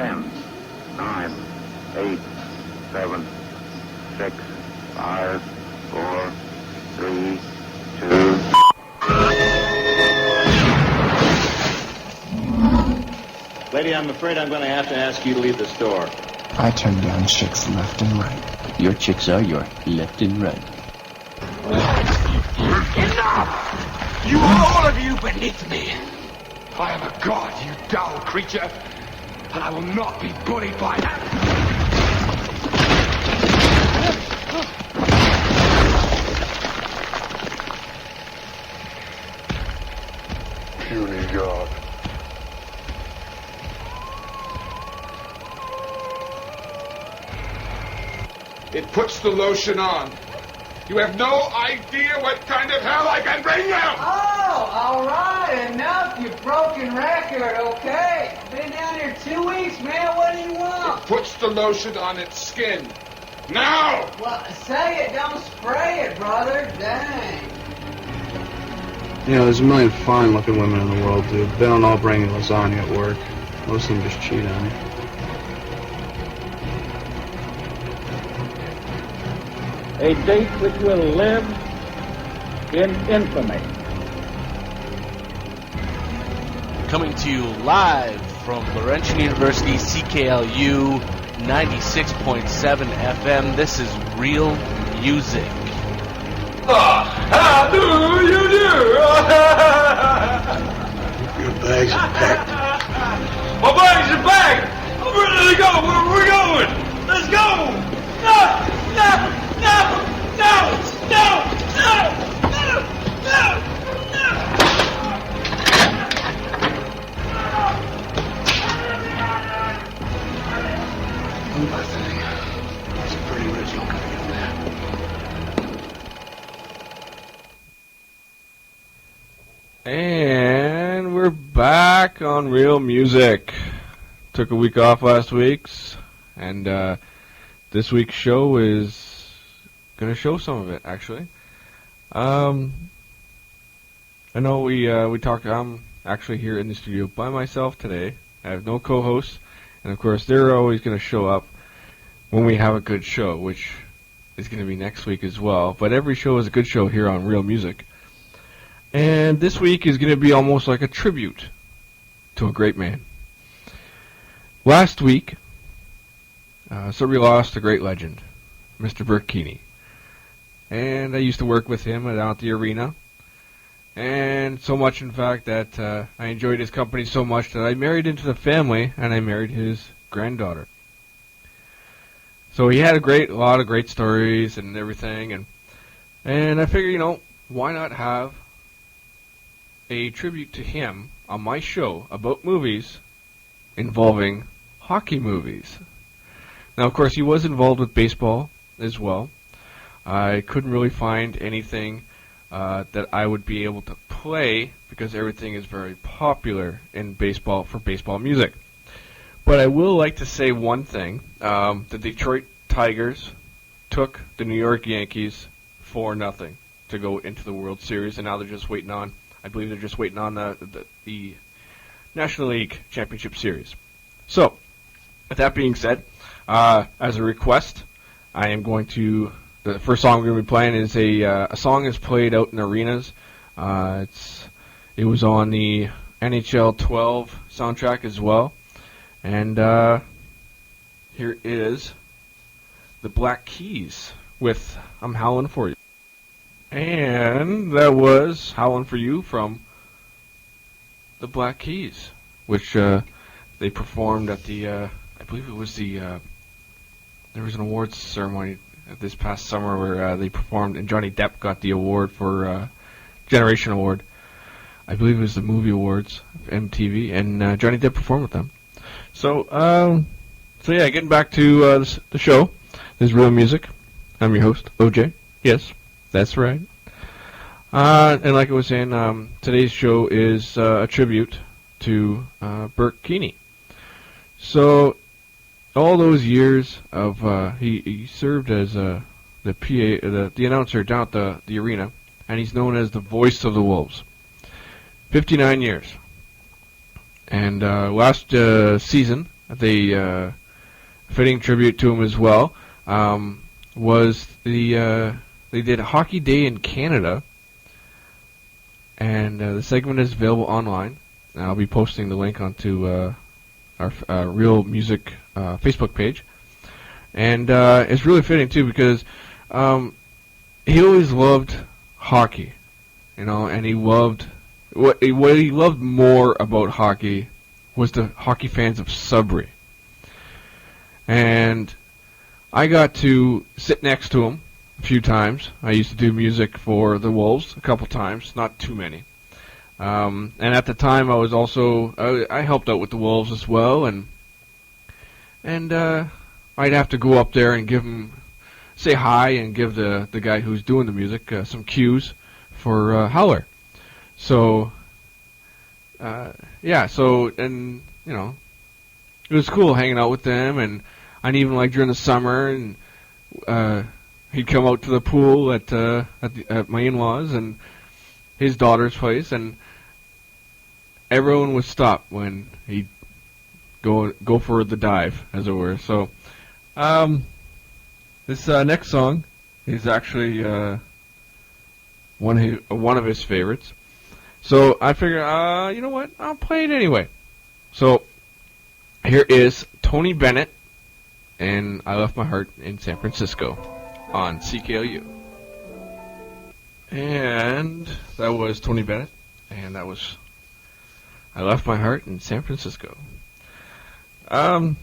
10, 9, 8, 7, 6, 5, 4, 3, 2. Lady, I'm afraid I'm going to have to ask you to leave the store. I turn down chicks left and right. Your chicks are your left and right. Enough! You are all of you beneath me. I am a god, you dull creature, and I will not be bullied by that. Puny god. It puts the lotion on. You have no idea what kind of hell I can bring you! Oh, all right, enough, you broken record, okay? Been down here 2 weeks, man, what do you want? It puts the lotion on its skin. Now! Well, say it, don't spray it, brother, dang. You know, there's a million fine-looking women in the world, dude. They don't all bring you lasagna at work. Most of them just cheat on you. A date which will live in infamy. Coming to you live from Laurentian University, CKLU 96.7 FM. This is Real Music. How do you do? Your bags are packed. My bags are packed! I'm ready to go! Where are we going? Let's go! No! No! No! No! No! No! No! No! No! I think it's a pretty original coming up there. And we're back on Real Music. Took a week off last week's, and this week's show is going to show some of it, actually. I know we talked. I'm actually here in the studio by myself today. I have no co-hosts, and of course they're always going to show up when we have a good show, which is going to be next week as well. But every show is a good show here on Real Music. And this week is going to be almost like a tribute to a great man. Last week, so we lost a great legend, Mr. Berk Keaney. And I used to work with him down at the arena. And so much, in fact, that I enjoyed his company so much that I married into the family, and I married his granddaughter. So he had a lot of great stories and everything. And I figured, why not have a tribute to him on my show about movies involving hockey movies. Now, of course, he was involved with baseball as well. I couldn't really find anything that I would be able to play because everything is very popular in baseball for baseball music. But I will like to say one thing. The Detroit Tigers took the New York Yankees 4-0 to go into the World Series, and now they're just waiting on the National League Championship Series. So, with that being said, as a request, I am going to... The first song we're going to be playing is a song that's played out in arenas. It was on the NHL 12 soundtrack as well. And here is the Black Keys with I'm Howlin' For You. And that was Howlin' For You from the Black Keys, which they performed at the, I believe it was there was an awards ceremony this past summer where they performed, and Johnny Depp got the award for Generation Award. I believe it was the Movie Awards, MTV, and Johnny Depp performed with them. So yeah, getting back to the show. This is Real Music. I'm your host, OJ. Yes, that's right. And like I was saying, today's show is a tribute to Berk Keaney. So, all those years of he served as the PA, the announcer down at the arena, and he's known as the voice of the Wolves. 59 years. And last season, the fitting tribute to him as well was they did Hockey Day in Canada, and the segment is available online. And I'll be posting the link onto our Real Music Facebook page, and it's really fitting too because he always loved hockey, and he loved what he loved more about hockey was the hockey fans of Sudbury. And I got to sit next to him a few times. I used to do music for the Wolves a couple times, not too many. And at the time, I was also I helped out with the Wolves as well, and I'd have to go up there and say hi and give the guy who's doing the music some cues for Howler. So and it was cool hanging out with them, and even like during the summer, and he'd come out to the pool at my in-laws and his daughter's place, and everyone would stop when he'd go for the dive, as it were. So this next song is actually one of his favorites. So I figured, you know what? I'll play it anyway. So here is Tony Bennett, and I Left My Heart in San Francisco on CKLU. And that was Tony Bennett, and that was I Left My Heart in San Francisco. Now,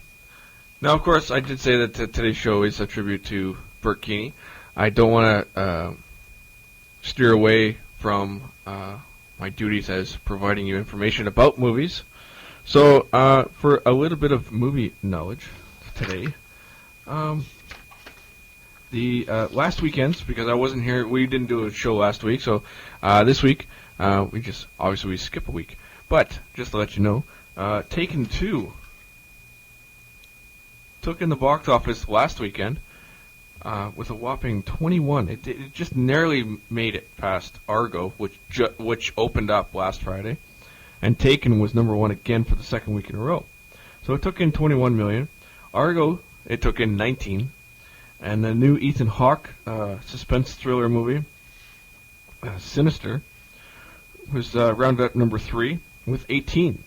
of course, I did say that today's show is a tribute to Berk Keaney. I don't want to steer away from my duties as providing you information about movies. So, for a little bit of movie knowledge today, the last weekends, because I wasn't here, we didn't do a show last week, so this week, we skip a week. But, just to let you know, Taken 2 took in the box office last weekend with a whopping 21. It just narrowly made it past Argo, which opened up last Friday, and Taken was number one again for the second week in a row. So it took in 21 million. Argo, it took in 19. And the new Ethan Hawke suspense thriller movie, Sinister, was rounded up number 3 with 18.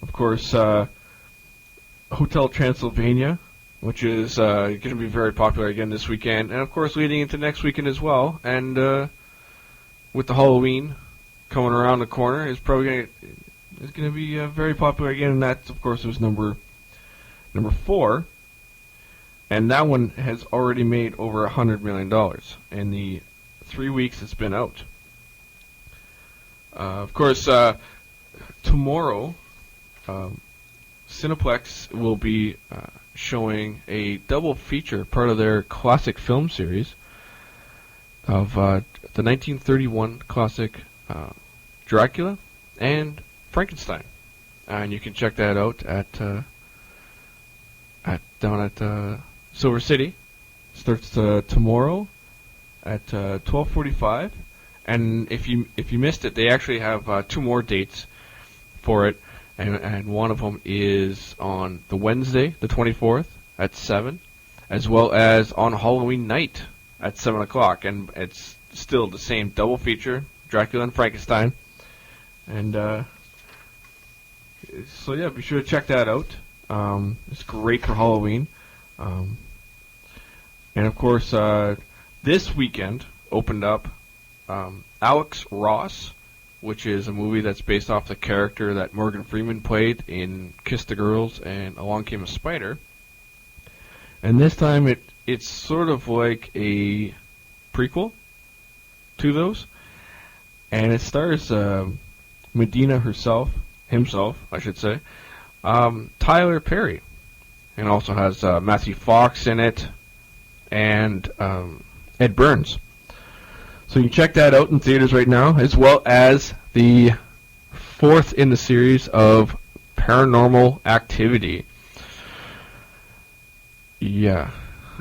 Of course, Hotel Transylvania, which is going to be very popular again this weekend, and of course leading into next weekend as well. And with the Halloween coming around the corner, is probably going to be very popular again. And that, of course, was number 4. And that one has already made over $100 million in the 3 weeks it's been out. Of course, tomorrow, Cineplex will be showing a double feature, part of their classic film series of the 1931 classic Dracula and Frankenstein. And you can check that out down at Silver City. Starts tomorrow at 12:45, and if you missed it, they actually have 2 more dates for it, and one of them is on the Wednesday, the 24th at 7, as well as on Halloween night at 7 o'clock, and it's still the same double feature, Dracula and Frankenstein, and so yeah, be sure to check that out. It's great for Halloween. And of course, this weekend opened up Alex Ross, which is a movie that's based off the character that Morgan Freeman played in Kiss the Girls and Along Came a Spider. And this time it's sort of like a prequel to those. And it stars Medina himself, I should say, Tyler Perry. And also has Matthew Fox in it, and Ed Burns. So you can check that out in theaters right now, as well as the 4th in the series of Paranormal Activity. Yeah,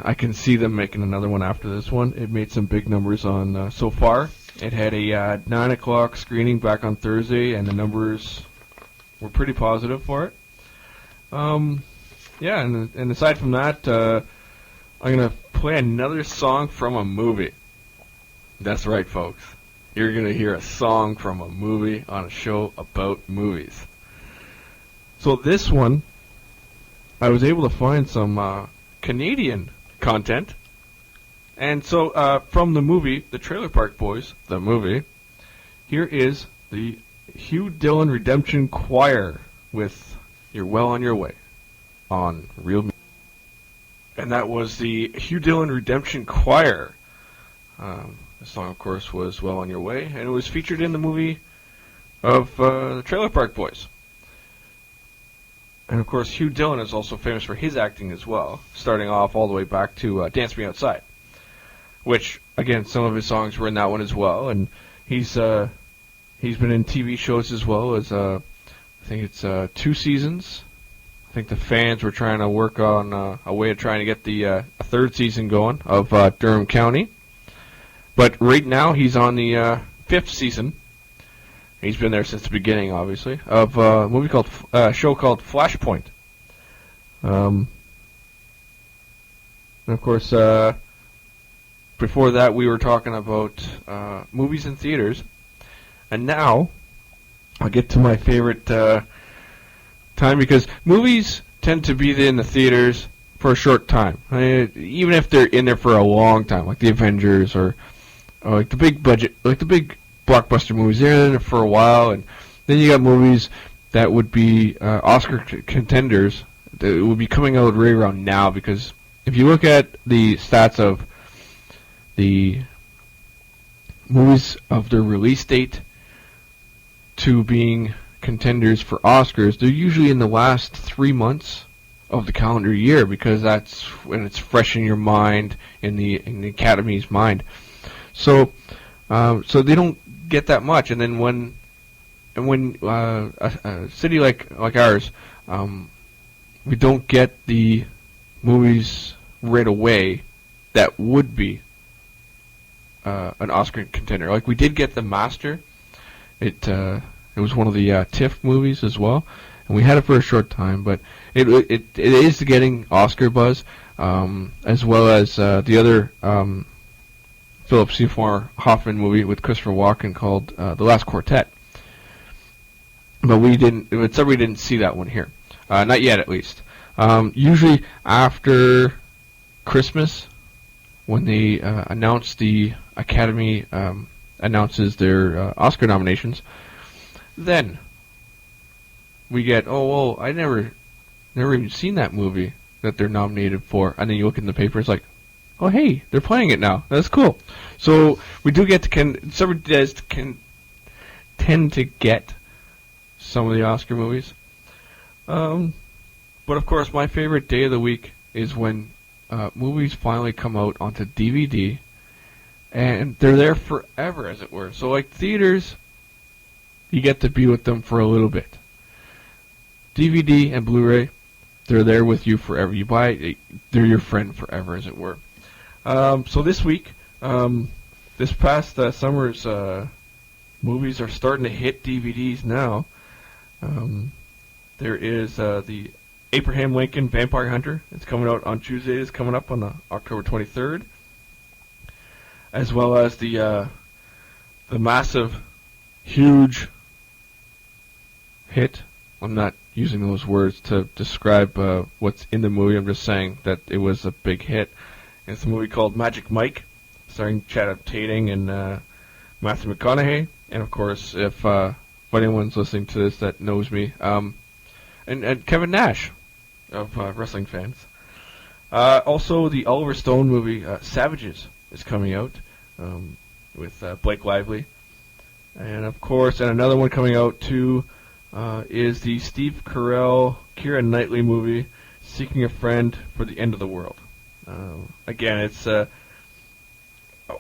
I can see them making another one after this one. It made some big numbers on so far. It had a 9 o'clock screening back on Thursday, and the numbers were pretty positive for it. Yeah, and aside from that, I'm going to play another song from a movie. That's right, folks. You're going to hear a song from a movie on a show about movies. So this one, I was able to find some Canadian content. And so from the movie, The Trailer Park Boys, the movie, here is the Hugh Dillon Redemption Choir with You're Well on Your Way on Real Music. And that was the Hugh Dillon Redemption Choir. The song, of course, was Well on Your Way, and it was featured in the movie of The Trailer Park Boys. And, of course, Hugh Dillon is also famous for his acting as well, starting off all the way back to Dance Me Outside, which, again, some of his songs were in that one as well, and he's been in TV shows as well as, I think it's 2 seasons. I think the fans were trying to work on a way of trying to get the a 3rd season going of Durham County. But right now he's on the 5th season. He's been there since the beginning, obviously, of a movie called show called Flashpoint. And of course, before that we were talking about movies in theaters, and now I'll get to my favorite time, because movies tend to be in the theaters for a short time. I mean, even if they're in there for a long time, like the Avengers or like the big budget, like the big blockbuster movies, they're in there for a while, and then you got movies that would be Oscar contenders that would be coming out right around now, because if you look at the stats of the movies of their release date to being contenders for Oscars, they're usually in the last 3 months of the calendar year, because that's when it's fresh in your mind, in the Academy's mind. So they don't get that much, and then when a city like ours, we don't get the movies right away that would be an Oscar contender. Like we did get The Master. It was one of the TIFF movies as well, and we had it for a short time, but it is getting Oscar buzz, as well as the other Philip Seymour Hoffman movie with Christopher Walken called The Last Quartet. But we didn't see that one here, not yet at least. Usually after Christmas, when they announce the Academy announces their Oscar nominations, then we get, I never even seen that movie that they're nominated for, and then you look in the paper, it's like, oh hey, they're playing it now. That's cool. So we do get to tend to get some of the Oscar movies. But of course, my favorite day of the week is when movies finally come out onto DVD, and they're there forever, as it were. So like theaters, you get to be with them for a little bit. DVD and Blu-ray, they're there with you forever. You buy it, they're your friend forever, as it were. So this week, this past summer's movies are starting to hit DVDs now. There is the Abraham Lincoln Vampire Hunter. It's coming out on Tuesday. It's coming up on October 23rd. As well as the massive, huge hit. I'm not using those words to describe what's in the movie. I'm just saying that it was a big hit. It's a movie called Magic Mike, starring Channing Tatum and Matthew McConaughey. And of course, if anyone's listening to this that knows me, and Kevin Nash of wrestling fans. Also, the Oliver Stone movie Savages is coming out with Blake Lively. And of course, and another one coming out too is the Steve Carell, Keira Knightley movie Seeking a Friend for the End of the World. Again, it's a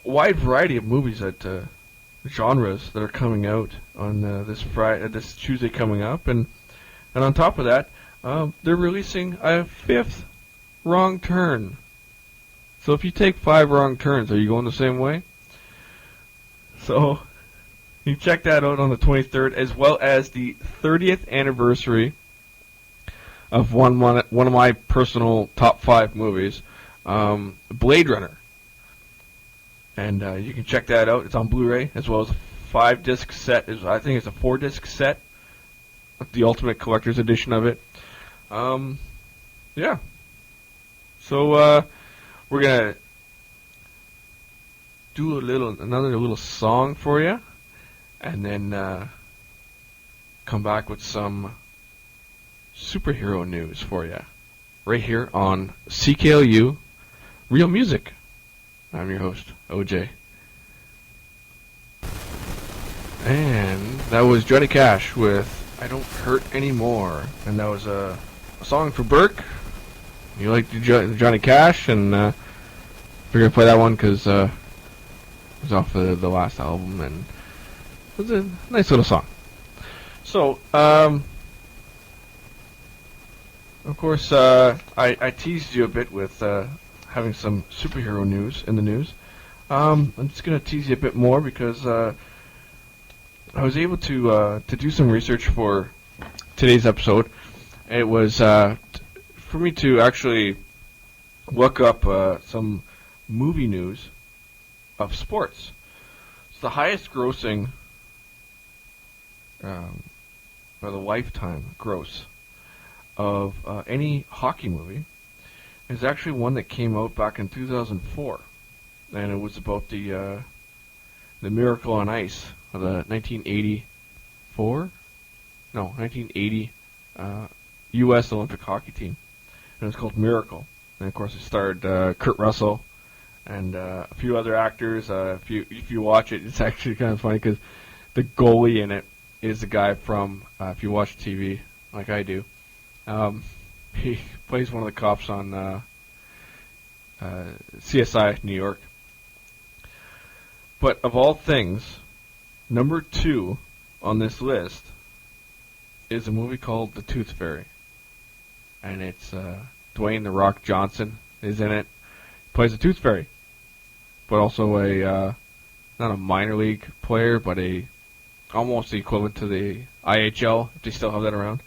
wide variety of movies that genres that are coming out on this Tuesday coming up, and on top of that, they're releasing a 5th Wrong Turn. So if you take 5 wrong turns, are you going the same way? So you check that out on the 23rd, as well as the 30th anniversary of one of my personal top 5 movies, Blade Runner. And you can check that out. It's on Blu-ray as well as a 5-disc set. I think it's a 4-disc set, the Ultimate Collector's Edition of it. Yeah. So we're gonna do another little song for you, and then come back with some superhero news for you, right here on CKLU Real Music. I'm your host, OJ. And that was Johnny Cash with I Don't Hurt Anymore. And that was a song for Berk. You like Johnny Cash, and we're going to play that one because it was off the last album, and it was a nice little song. So, of course, I teased you a bit with having some superhero news in the news. I'm just going to tease you a bit more because I was able to do some research for today's episode. It was for me to actually look up some movie news of sports. It's the highest grossing, or the lifetime gross of any hockey movie. It's actually one that came out back in 2004, and it was about the Miracle on Ice of the 1980 U.S. Olympic hockey team, and it was called Miracle. And of course, it starred Kurt Russell and a few other actors. If you watch it, it's actually kind of funny because the goalie in it is the guy from if you watch TV like I do. He plays one of the cops on CSI New York. But of all things, number 2 on this list is a movie called The Tooth Fairy. And it's Dwayne "The Rock" Johnson is in it. He plays a Tooth Fairy. But also a, not a minor league player, but almost the equivalent to the IHL, if they still have that around.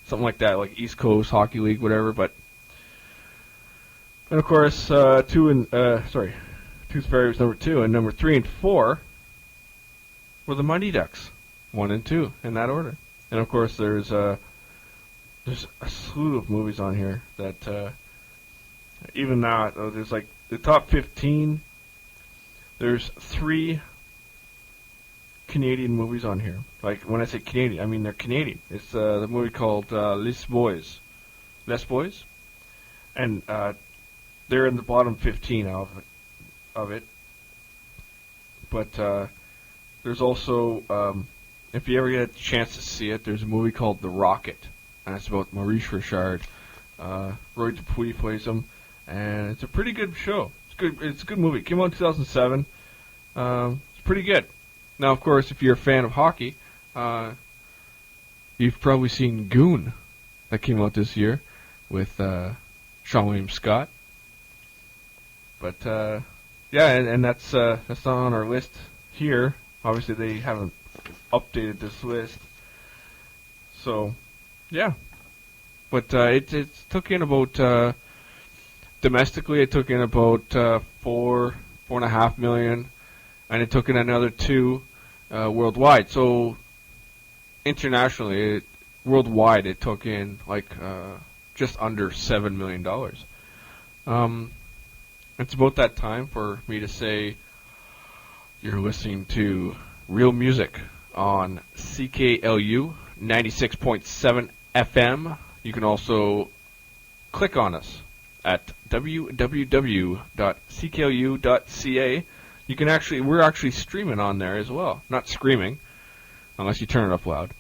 Something like that, like East Coast Hockey League, whatever. And of course, Tooth Fairy was number 2, and number 3 and 4 were the Mighty Ducks, 1 and 2 in that order. And of course, there's a slew of movies on here that even now there's like the top 15. There's 3 Canadian movies on here. Like, when I say Canadian, I mean they're Canadian. It's the movie called Les Boys. And they're in the bottom 15 of it. But there's also, if you ever get a chance to see it, there's a movie called The Rocket. And it's about Maurice Richard. Roy Dupuis plays him. And it's a pretty good show. It's a good movie. It came out in 2007. It's pretty good. Now, of course, if you're a fan of hockey, you've probably seen Goon that came out this year with Sean William Scott. But yeah, and that's not on our list here. Obviously, they haven't updated this list. So, yeah. But it took in about domestically, it took in about 4.5 million. And it took in another 2 worldwide. So internationally, worldwide, it took in like just under $7 million. It's about that time for me to say you're listening to Real Music on CKLU 96.7 FM. You can also click on us at www.cklu.ca. You can we're actually streaming on there as well. Not screaming, unless you turn it up loud.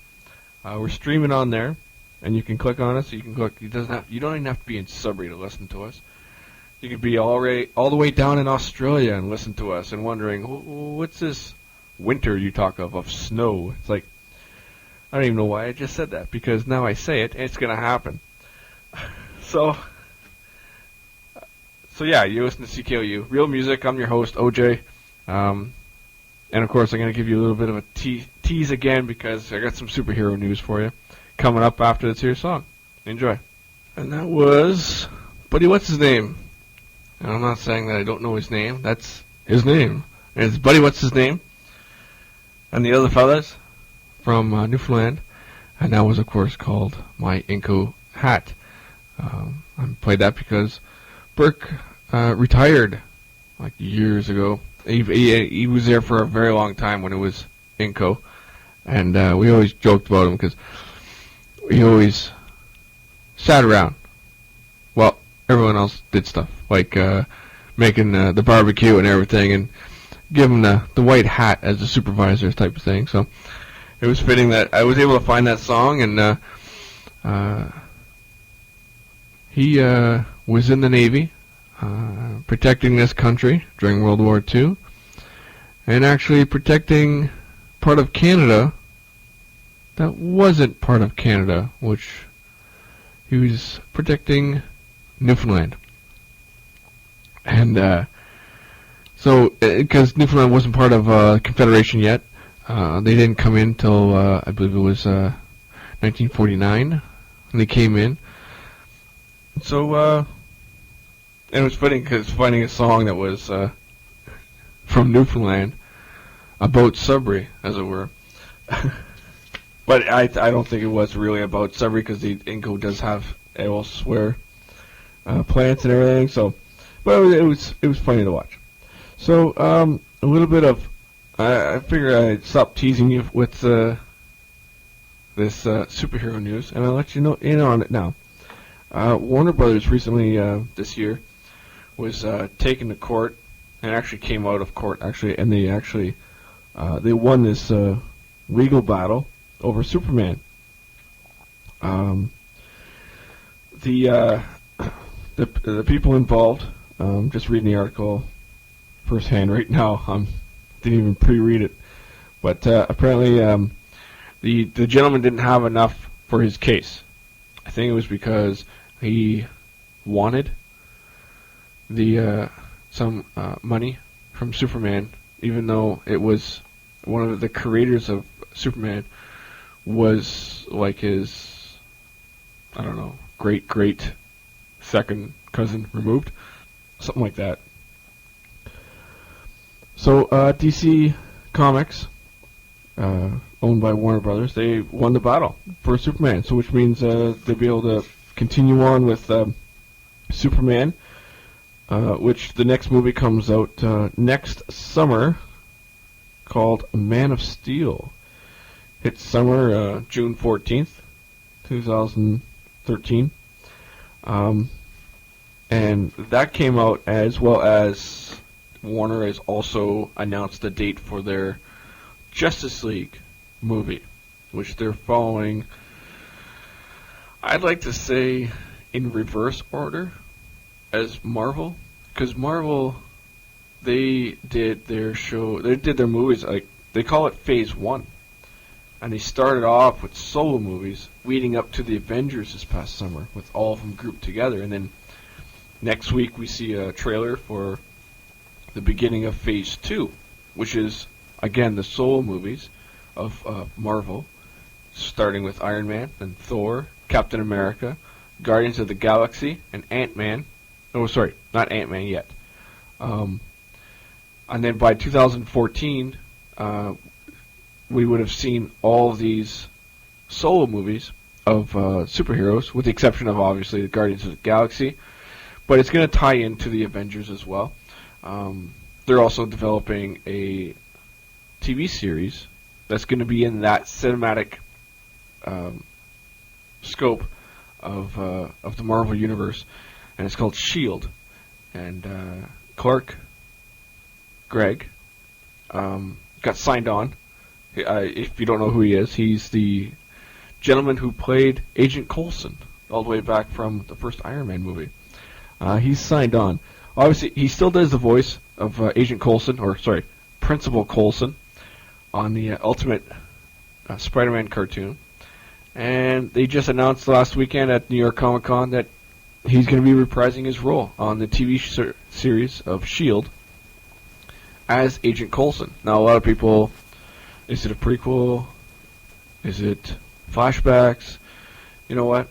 We're streaming on there, and you can click on us. You can click. You don't even have to be in Sudbury to listen to us. You could be all the way down in Australia and listen to us and wondering, what's this winter you talk of snow? It's like, I don't even know why I just said that, because now I say it, and it's going to happen. So yeah, you listen to CKLU Real Music. I'm your host, OJ. And of course, I'm going to give you a little bit of a tease again because I got some superhero news for you coming up after this here song. Enjoy. And that was Buddy, what's his name? And I'm not saying that I don't know his name. That's his name. And it's Buddy, what's his name? And the other fellas from Newfoundland. And that was, of course, called My Inco Hat. I played that because Berk retired like years ago. He was there for a very long time when it was Inco. And we always joked about him because he always sat around. Well, everyone else did stuff, like making the barbecue and everything, and give him the white hat as a supervisor type of thing. So it was fitting that I was able to find that song, and he was in the Navy, protecting this country during World War II, and actually protecting part of Canada that wasn't part of Canada, which he was protecting Newfoundland. And so, because Newfoundland wasn't part of Confederation yet, they didn't come in till, I believe it was 1949, when they came in. So, and it was fitting because finding a song that was from Newfoundland, about Sudbury, as it were. But I don't think it was really about Sudbury because the Inco does have elsewhere plants and everything. So, but it was funny to watch. So a little bit of I figure I'd stop teasing you with this superhero news, and I'll let you know in on it now. Warner Brothers recently this year was taken to court, and actually came out of court and they won this legal battle over Superman. The people involved, just reading the article firsthand right now. Didn't even pre-read it, but apparently the gentleman didn't have enough for his case. I think it was because he wanted some money from Superman, even though it was one of the creators of Superman was like his, I don't know, great second cousin removed, something like that. So DC Comics, owned by Warner Brothers, they won the battle for Superman. So which means they'll be able to continue on with Superman, which the next movie comes out next summer, called Man of Steel. It's summer, June 14th, 2013. And that came out as well as Warner has also announced the date for their Justice League movie, which they're following, I'd like to say, in reverse order as Marvel. Because Marvel, they did their movies, like, they call it Phase 1. And they started off with solo movies leading up to the Avengers this past summer, with all of them grouped together. And then next week we see a trailer for the beginning of Phase 2, which is, again, the solo movies of Marvel, starting with Iron Man, then Thor, Captain America, Guardians of the Galaxy, and Ant-Man. Oh, sorry, not Ant-Man yet. And then by 2014, we would have seen all of these solo movies of superheroes, with the exception of, obviously, the Guardians of the Galaxy. But it's going to tie into the Avengers as well. They're also developing a TV series that's going to be in that cinematic scope of the Marvel Universe, and it's called S.H.I.E.L.D. And Clark Gregg got signed on. If you don't know who he is, he's the gentleman who played Agent Coulson all the way back from the first Iron Man movie. He's signed on. Obviously, he still does the voice of Agent Coulson, Principal Coulson, on the Ultimate Spider-Man cartoon. And they just announced last weekend at New York Comic Con that he's going to be reprising his role on the TV series of S.H.I.E.L.D. as Agent Coulson. Now, a lot of people, is it a prequel? Is it flashbacks? You know what?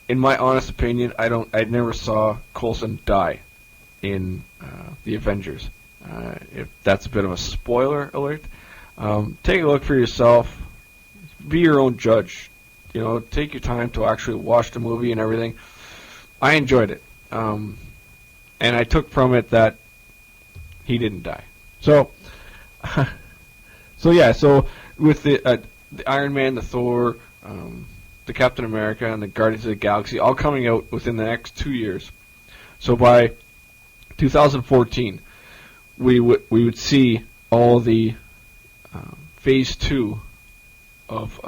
in my honest opinion, I never saw Coulson die in the Avengers. If that's a bit of a spoiler alert, take a look for yourself. Be your own judge. Take your time to actually watch the movie and everything. I enjoyed it, and I took from it that he didn't die. So, so with the Iron Man, the Thor, the Captain America, and the Guardians of the Galaxy all coming out within the next 2 years. So by 2014, we would see all the Phase 2 of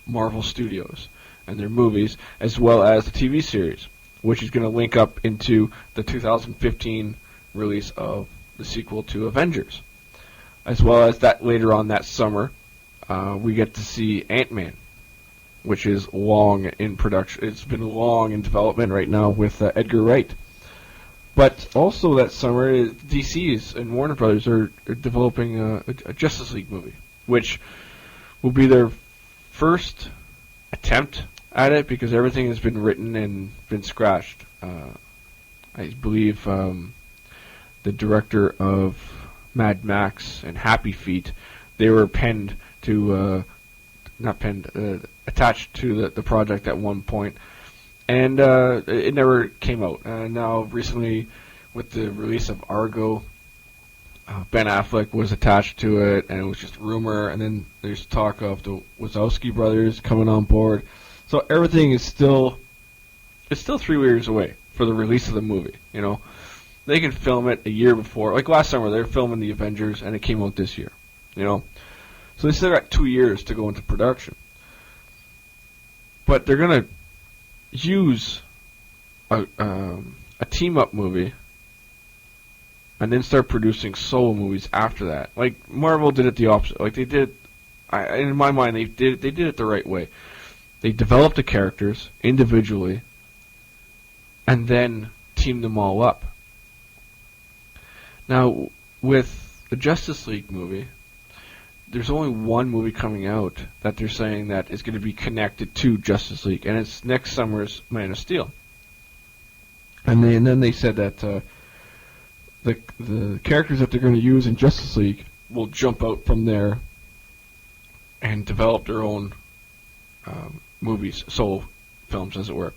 Marvel Studios and their movies, as well as the TV series, which is going to link up into the 2015 release of the sequel to Avengers. As well as that later on that summer, we get to see Ant-Man, which is long in production. It's been long in development right now with Edgar Wright. But also that summer, DC's and Warner Brothers are developing a Justice League movie, which will be their first attempt at it because everything has been written and been scratched. I believe the director of Mad Max and Happy Feet, they were attached to the project at one point, and it never came out. Now, recently, with the release of Argo, Ben Affleck was attached to it, and it was just rumor, and then there's talk of the Wazowski brothers coming on board. So everything is still 3 years away for the release of the movie, They can film it a year before. Like last summer, they were filming the Avengers, and it came out this year, So they still got 2 years to go into production. But they're going to use a team-up movie and then start producing solo movies after that. Like Marvel did it the opposite. Like they did, in my mind, they did it the right way. They developed the characters individually and then teamed them all up. Now, with the Justice League movie, there's only one movie coming out that they're saying that is going to be connected to Justice League, and it's next summer's Man of Steel. And then they said that the characters that they're going to use in Justice League will jump out from there and develop their own movies, solo films, as it were.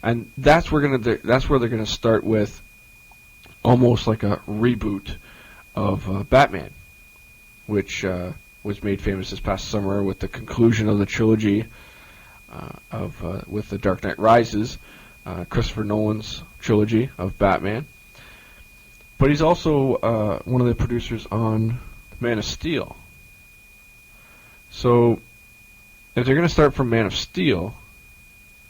And that's where they're going to start with almost like a reboot of Batman, which was made famous this past summer with the conclusion of the trilogy with The Dark Knight Rises, Christopher Nolan's trilogy of Batman. But he's also one of the producers on Man of Steel. So if they're going to start from Man of Steel,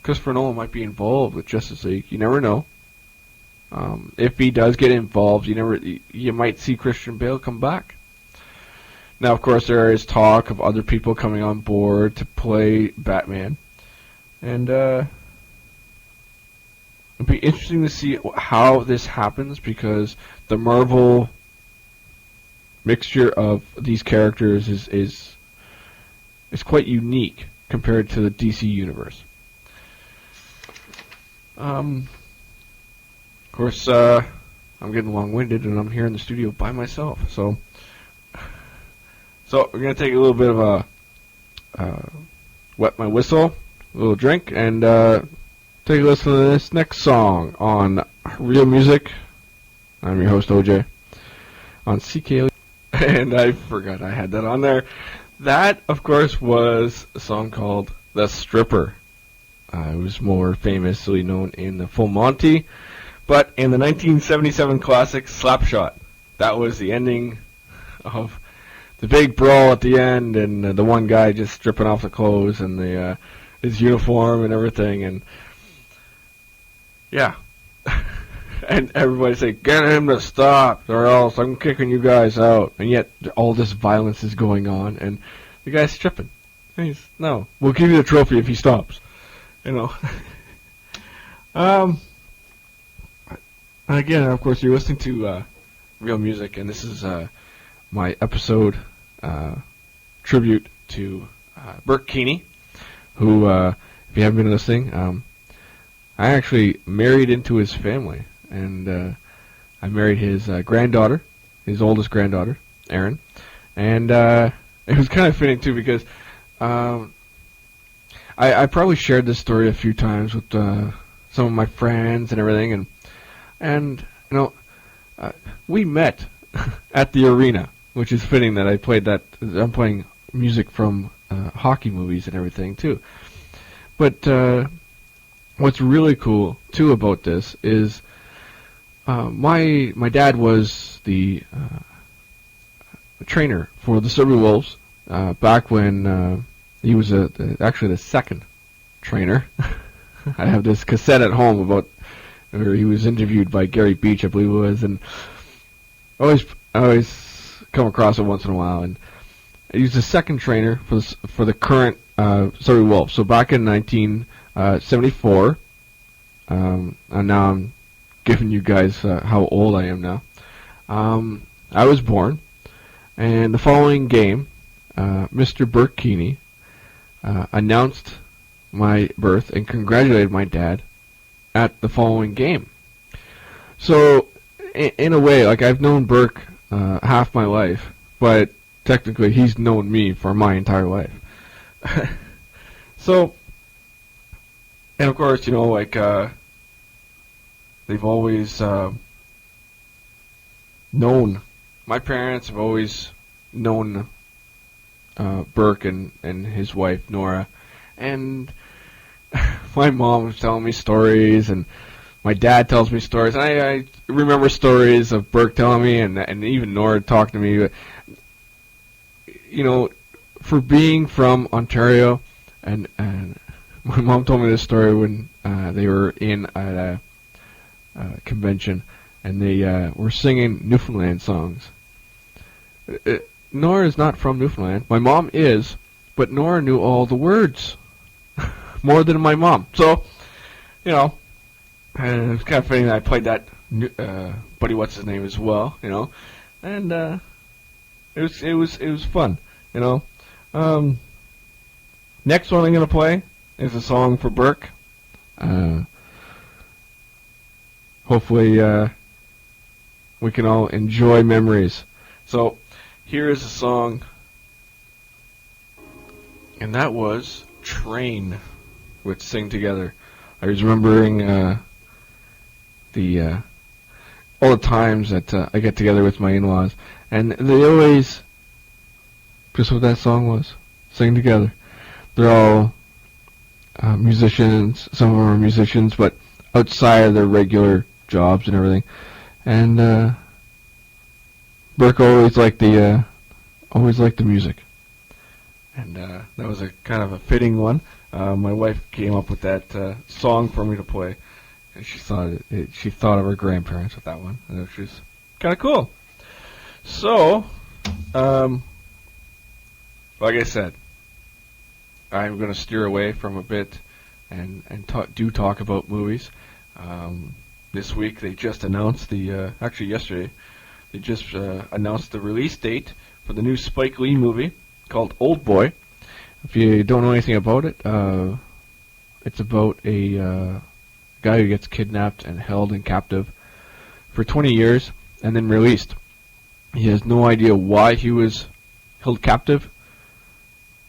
Christopher Nolan might be involved with Justice League. You never know. If he does get involved, you might see Christian Bale come back. Now, of course, there is talk of other people coming on board to play Batman, and it'd be interesting to see how this happens because the Marvel mixture of these characters is quite unique compared to the DC universe. Of course, I'm getting long-winded, and I'm here in the studio by myself. So we're going to take a little bit of a wet my whistle, a little drink, and take a listen to this next song on Real Music. I'm your host, OJ, on CKLU. And I forgot I had that on there. That, of course, was a song called The Stripper. It was more famously known in the Full Monty. But in the 1977 classic Slapshot, that was the ending of the big brawl at the end, and the one guy just stripping off the clothes and his uniform and everything, and yeah. And everybody say, "Get him to stop, or else I'm kicking you guys out." And yet all this violence is going on, and the guy's stripping. No, we'll give you the trophy if he stops. Again, of course, you're listening to Real Music, and this is my episode tribute to Berk Keaney, who, if you haven't been listening, I actually married into his family, and I married his granddaughter, his oldest granddaughter, Erin, and it was kind of fitting too because I probably shared this story a few times with some of my friends and everything, and you know, we met at the arena, which is fitting that I played that. I'm playing music from hockey movies and everything too. But what's really cool too about this is my dad was the trainer for the Surrey Wolves back when he was actually the second trainer. I have this cassette at home about where he was interviewed by Gary Beach, I believe it was, and I always come across it once in a while. And he was the second trainer for the current Surrey Wolves. So back in 1974, and now I'm giving you guys how old I am now. I was born, and the following game, Mr. Berk Keaney announced my birth and congratulated my dad at the following game. So, in a way, like I've known Berk half my life, but technically he's known me for my entire life. So, and of course, you know, like they've always known. My parents have always known Berk and his wife Nora, and my mom was telling me stories, and my dad tells me stories, and I remember stories of Berk telling me, and even Nora talking to me. But, you know, for being from Ontario, and my mom told me this story when they were in a convention, and they were singing Newfoundland songs. Nora is not from Newfoundland. My mom is, but Nora knew all the words. More than my mom. So, you know, and it's kind of funny that I played that Buddy What's His Name as well, you know, and it was fun, you know. Next one I'm gonna play is a song for Berk. Hopefully, we can all enjoy memories. So, here is a song, and that was Train with Sing Together. I was remembering all the times that I get together with my in-laws, and they always, just what that song was, sing together. They're all musicians, some of them are musicians, but outside of their regular jobs and everything. And Berk always liked the music. And that was a kind of a fitting one. My wife came up with that song for me to play. And she thought of her grandparents with that one, which is kind of cool. So, like I said, I'm going to steer away from a bit and talk about movies. This week they just announced actually yesterday, they just announced the release date for the new Spike Lee movie called Old Boy. If you don't know anything about it, it's about a guy who gets kidnapped and held in captive for 20 years and then released. He has no idea why he was held captive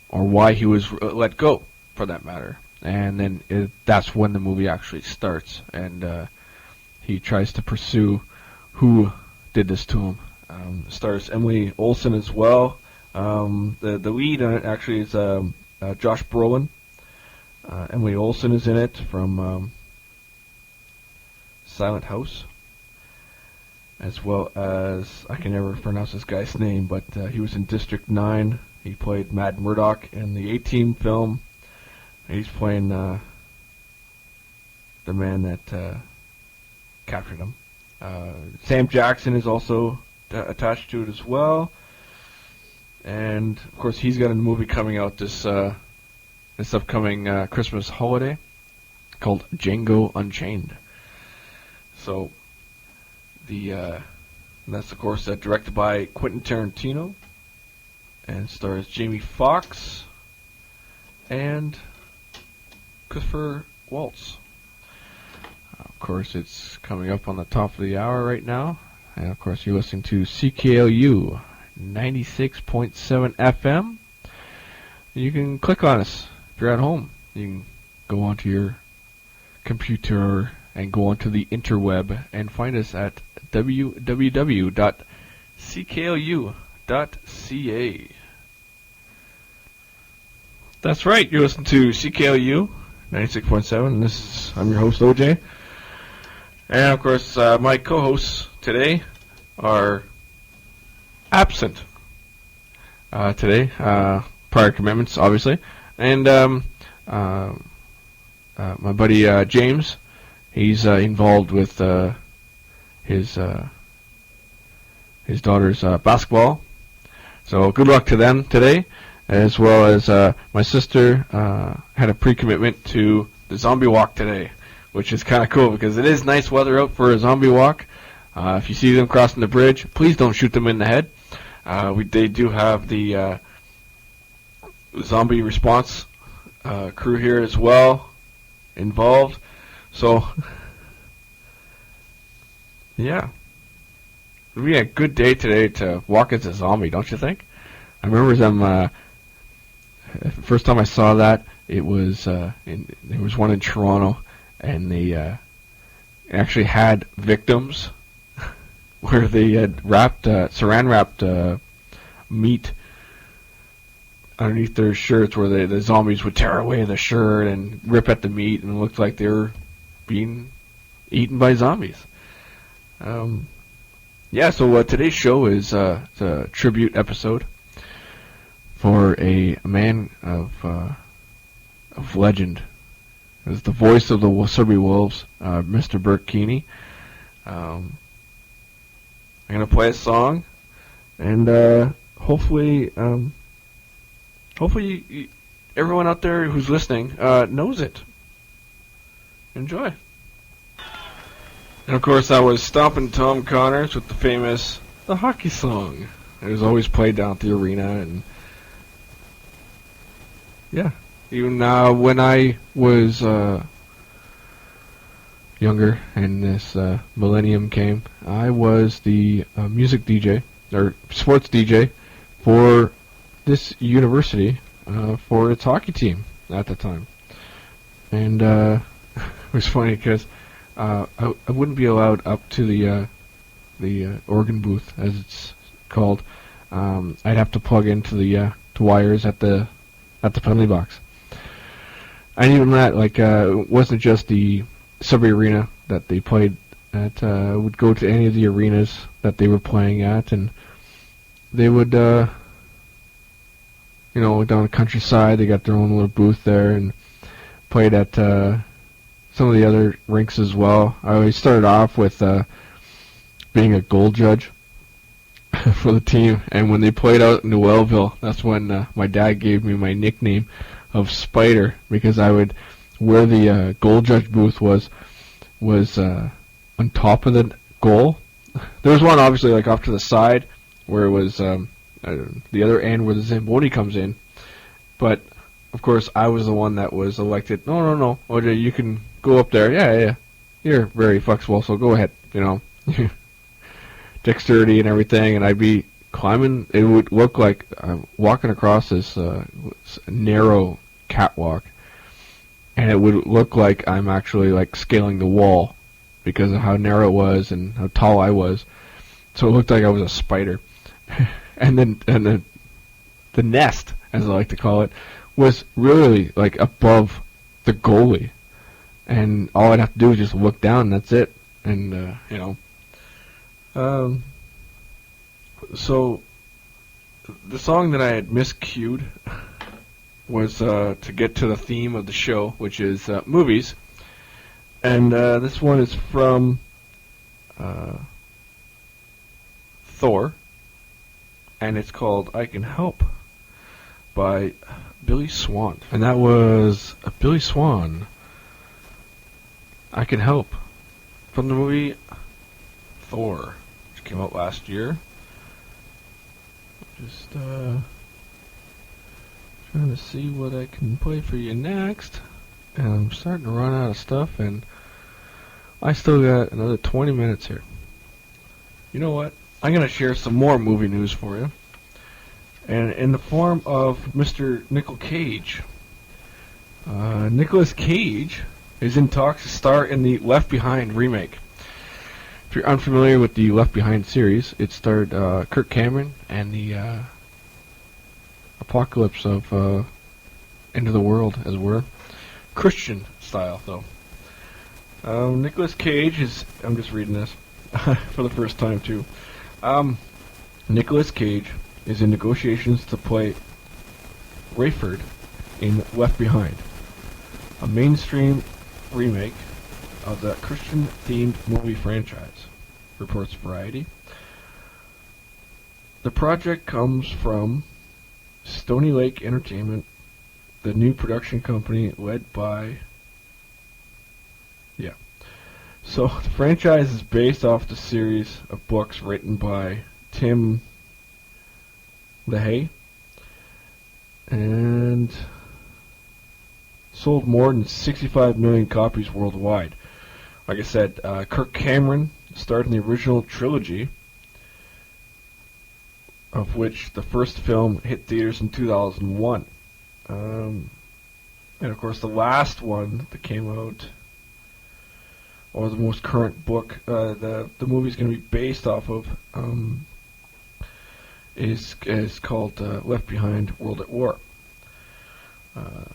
or why he was let go, for that matter. And then that's when the movie actually starts, and he tries to pursue who did this to him. Stars Emily Olsen as well. The lead actually is Josh Brolin. Emily Olsen is in it from Silent House, as well as, I can never pronounce this guy's name, but he was in District 9. He played Mad Murdock in the A-Team film. He's playing the man that captured him. Sam Jackson is also attached to it as well. And, of course, he's got a movie coming out this upcoming Christmas holiday called Django Unchained. So, that's, of course, directed by Quentin Tarantino and stars Jamie Foxx and Christopher Waltz. course, it's coming up on the top of the hour right now. And, of course, you're listening to CKLU 96.7 FM. You can click on us if you're at home. You can go onto your computer and go onto the interweb and find us at www.cklu.ca. That's right, you're listening to CKLU 96.7. I'm your host, OJ. And, of course, my co-hosts today are absent today. Prior commitments, obviously. And my buddy James, he's involved with his daughter's basketball. So good luck to them today. As well as my sister had a pre-commitment to the zombie walk today, which is kind of cool because it is nice weather out for a zombie walk. If you see them crossing the bridge, please don't shoot them in the head. They do have the zombie response crew here as well involved. So, yeah. It'll be a good day today to walk as a zombie, don't you think? I remember them... first time I saw that, it was there was one in Toronto, and they actually had victims where they had saran wrapped meat underneath their shirts, where the zombies would tear away the shirt and rip at the meat, and it looked like they were being eaten by zombies. Yeah, so today's show is a tribute episode for a man of legend. It was the voice of the Surrey Wolves, Mr. Berk Keaney. I'm gonna play a song, and hopefully everyone out there who's listening knows it. Enjoy. And of course, I was Stompin' Tom Connors with the famous "The Hockey Song." It was always played down at the arena, and yeah, even when I was younger and this millennium came, I was the music DJ, or sports DJ, for this university, for its hockey team at the time. And it was funny because I wouldn't be allowed up to the organ booth, as it's called. I'd have to plug into the wires at the penalty box. And even that, it wasn't just the Subway Arena that they played at. I would go to any of the arenas that they were playing at, and they would, down the countryside, they got their own little booth there, and played at some of the other rinks as well. I always started off with being a goal judge for the team, and when they played out in Noelville, that's when my dad gave me my nickname of Spider, because I would, where the goal judge booth was on top of the goal. There was one obviously off to the side where it was the other end where the Zamboni comes in, but of course I was the one that was elected. No, OJ, you can go up there. Yeah, you're very flexible, so go ahead. Dexterity and everything, and I'd be climbing. It would look like I'm walking across this narrow catwalk, and it would look like I'm actually scaling the wall because of how narrow it was and how tall I was. So it looked like I was a spider. and then the nest, as I like to call it, was really above the goalie, and all I'd have to do is just look down, and that's it. And so the song that I had miscued was to get to the theme of the show, which is movies. And this one is from Thor, and it's called "I Can Help" by Billy Swan. And that was Billy Swan, "I Can Help," from the movie Thor, which came out last year. Just trying to see what I can play for you next, and I'm starting to run out of stuff, and I still got another 20 minutes here. You know what? I'm going to share some more movie news for you. And in the form of Mr. Nicolas Cage. Nicolas Cage is in talks to star in the Left Behind remake. If you're unfamiliar with the Left Behind series, it starred Kirk Cameron and the apocalypse of End of the World, as it were. Christian style, though. Nicolas Cage is... I'm just reading this for the first time, too. Nicolas Cage is in negotiations to play Rayford in Left Behind, a mainstream remake of the Christian-themed movie franchise, reports Variety. The project comes from Stony Lake Entertainment, the new production company led by... Yeah. So, the franchise is based off the series of books written by Tim LaHaye and sold more than 65 million copies worldwide. Like I said, Kirk Cameron starred in the original trilogy, of which the first film hit theaters in 2001. And of course the last one that came out, or the most current book the movie's going to be based off of, is called Left Behind World at War. Of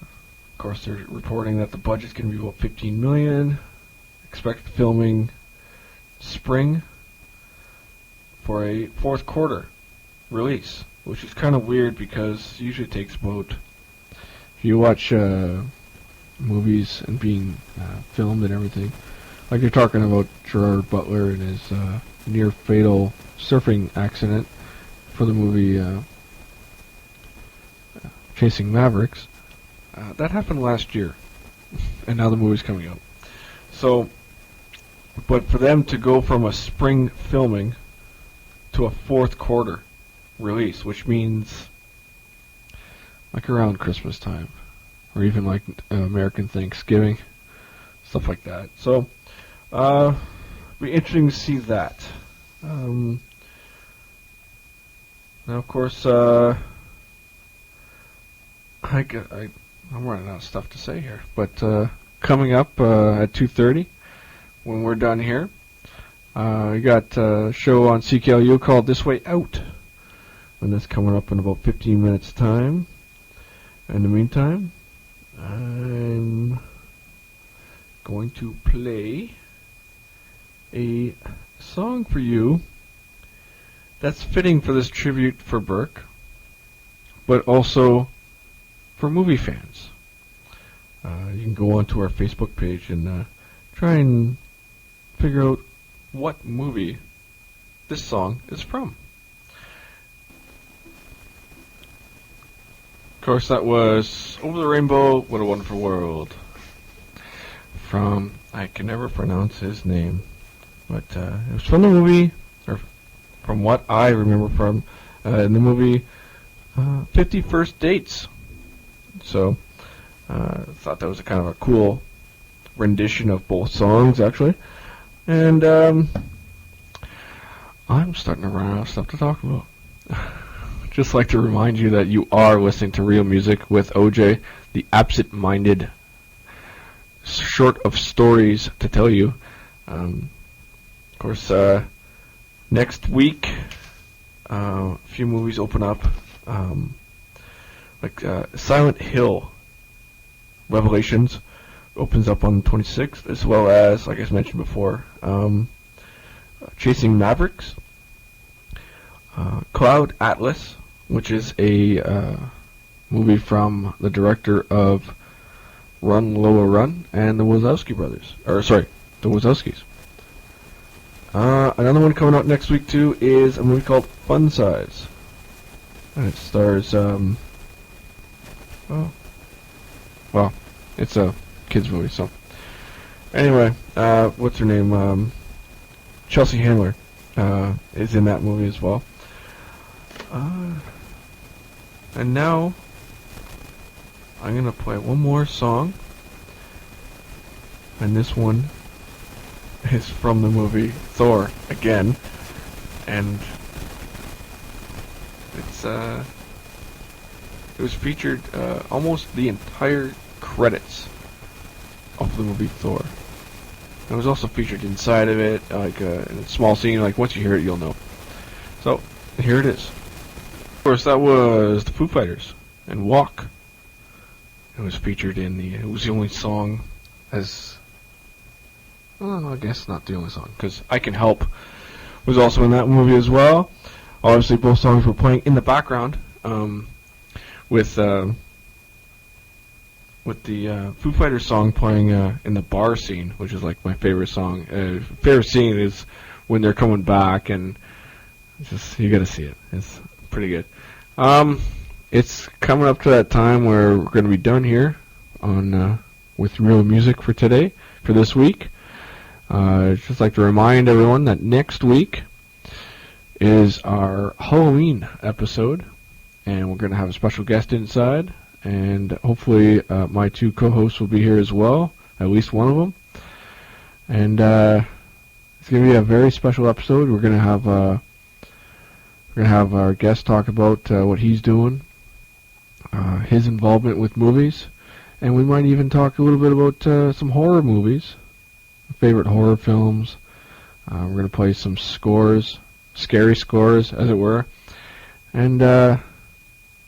course, they're reporting that the budget's going to be about $15 million. Expect filming spring for a fourth quarter release, which is kind of weird because it usually takes about... If you watch movies and being filmed and everything, like you're talking about Gerard Butler and his near-fatal surfing accident for the movie Chasing Mavericks. That happened last year, and now the movie's coming out. So, but for them to go from a spring filming to a fourth quarter release, which means like around Christmas time, or even like American Thanksgiving, stuff like that. So, be interesting to see that. Now, of course, I'm running out of stuff to say here, but coming up at 2:30, when we're done here, we got a show on CKLU called This Way Out, and that's coming up in about 15 minutes' time. In the meantime, I'm going to play a song for you that's fitting for this tribute for Berk, but also for movie fans. You can go onto our Facebook page and try and figure out what movie this song is from. Of course, that was Over the Rainbow, What a Wonderful World, from, I can never pronounce his name, but it was from the movie, or from what I remember from, in the movie 50 First Dates. So, I thought that was a kind of a cool rendition of both songs, actually. And I'm starting to run out of stuff to talk about. Just like to remind you that you are listening to Real Music with OJ, the absent-minded short of stories to tell you. Of course, next week, a few movies open up. Like Silent Hill Revelations opens up on the 26th, as well as, like I mentioned before, Chasing Mavericks, Cloud Atlas, which is a movie from the director of Run, Lola, Run, and the Wazowski brothers. The Wazowskis. Another one coming out next week, too, is a movie called Fun Size. And it stars, well, it's a kids movie, so. Anyway, what's her name? Chelsea Handler is in that movie as well. And now, I'm going to play one more song. And this one is from the movie Thor again, and it was featured almost the entire credits of the movie Thor. It was also featured inside of it, like in a small scene. Like once you hear it, you'll know. So here it is. Of course, that was the Foo Fighters and Walk. It was featured in the. It was the only song as. Well, I guess not the only song, because I Can Help was also in that movie as well. Obviously, both songs were playing in the background with the Foo Fighters song playing in the bar scene, which is like my favorite song. Favorite scene is when they're coming back, and just you gotta see it. It's pretty good. It's coming up to that time where we're going to be done here on with real music for today, for this week. Just like to remind everyone that next week is our Halloween episode, and we're going to have a special guest inside, and hopefully my two co-hosts will be here as well, at least one of them. And it's going to be a very special episode. We're going to have our guest talk about what he's doing, his involvement with movies, and we might even talk a little bit about some horror movies, favorite horror films. We're going to play some scores, scary scores, as it were. And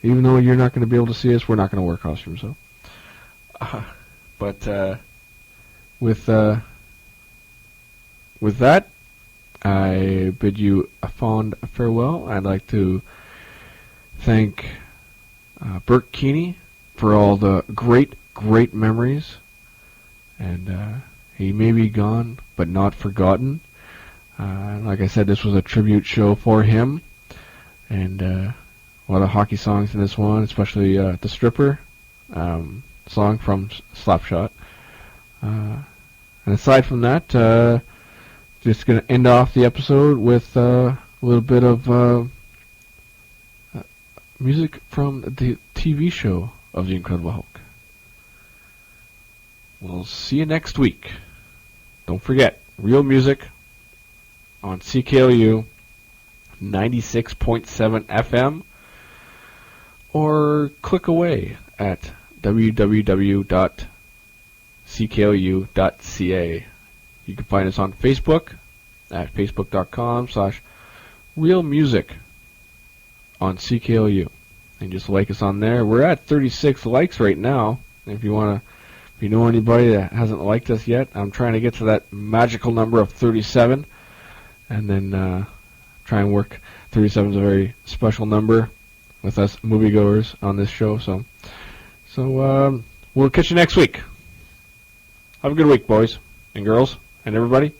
even though you're not going to be able to see us, we're not going to wear costumes, so. But with that, I bid you a fond farewell. I'd like to thank Berk Keaney for all the great memories. And he may be gone, but not forgotten. Like I said, this was a tribute show for him. And a lot of hockey songs in this one, especially the Stripper song from Slapshot. And aside from that, just going to end off the episode with a little bit of music from the TV show of The Incredible Hulk. We'll see you next week. Don't forget, real music on CKLU 96.7 FM, or click away at www.cklu.ca. You can find us on Facebook at facebook.com/realmusic on CKLU. And just like us on there. We're at 36 likes right now. If you know anybody that hasn't liked us yet, I'm trying to get to that magical number of 37. And then try and work. 37 is a very special number with us moviegoers on this show. So we'll catch you next week. Have a good week, boys and girls, and everybody.